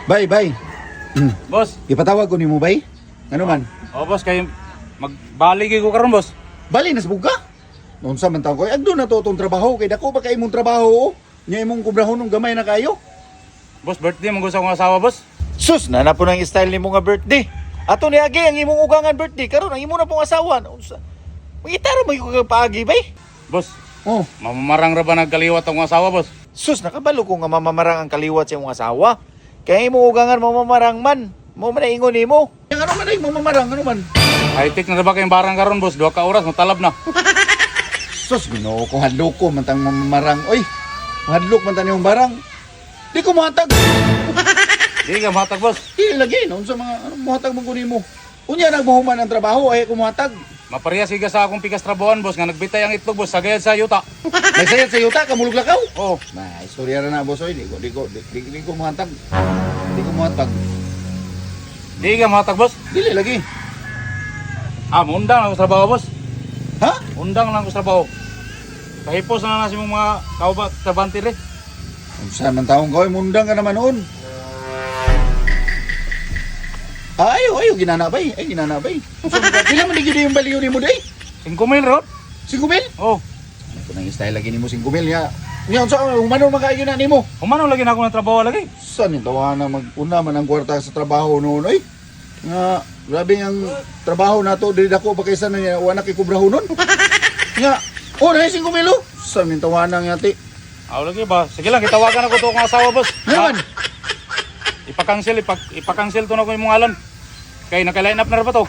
Bay. Boss. Ipatawag ko nimo bay. Ano man? Oh, boss, kay magbalig ko karon, boss. Bali na sa buka. Unsa man taw ko? Agdo na to tong trabaho kay dako ba kay imong trabaho? Nya imong kubrahon ng gamay na kayo. Boss, birthday mo gusto kong asawa, boss. Sus, na po ng style ni mo nga birthday. Ato ni Agi ang imong ugangan birthday karon ang imo na pong asawa. Unsa? Magitaro mo yung paagi bay? Boss, Oh, mamamarang ra ba nagkaliwat ang asawa, boss? Sus, nakabalo ko nga mamamarang ang kaliwat sa imong asawa. Kaya imong ugangan mamamarang man. Mo man ingon nimo. yang ano man ay mamamarang ano man. High-tech na ba kayong barang karon, boss? 2 ka oras, matalab na. Sus, Ginoo ko hadlok ko man tang mamamarang. Oy, hadlok man tan yung barang. Di ko muhatag. Di ka matag, boss. Di lagi no sa mga ano muhatag man kunin mo. Unya nagbuhuman ang trabaho ay ko muhatag. Maparehas siga sa akong pikas trabahoan, boss, nga nagbitay ang itlog, boss, sagayad sa yuta. May sayat sa yuta kamulog lakaw. Oh, May istorya ra na boss oy, di ko muhatag. Di ko muhatag. di ka matag, boss. Dili lagi. Undang lang ko sa trabaho, boss. Ha? Undang lang ko sa trabaho. Kahipos na nasi mong mga kaubat sa bantile. Unsa man taong ko mundang ka naman noon. Ayo, ginanabay. Ay, ginanabay. Pila man digid yung baliw nimo day? 5,000 rod? 5,000? Oh, Ako nang style lagi nimo 5,000 ya. Nya unsa humano man kaayo na nimo? humano lagi na ako ng trabaho lagi. Saan yung tawanan magpuna man ang kwarta sa trabaho noon oy? Nga, grabe ang trabaho nato dili dako pa kaysa na niya wala kay kubrahon nun. Nga, na 5,000 oh. Saan yung tawanan yati? Lagi ba? Sige lang, kitawagan ako to akong asawa, boss. Naman. Ipakancel to na ko yung mga alan. Kaya naka-line up na rin ba to?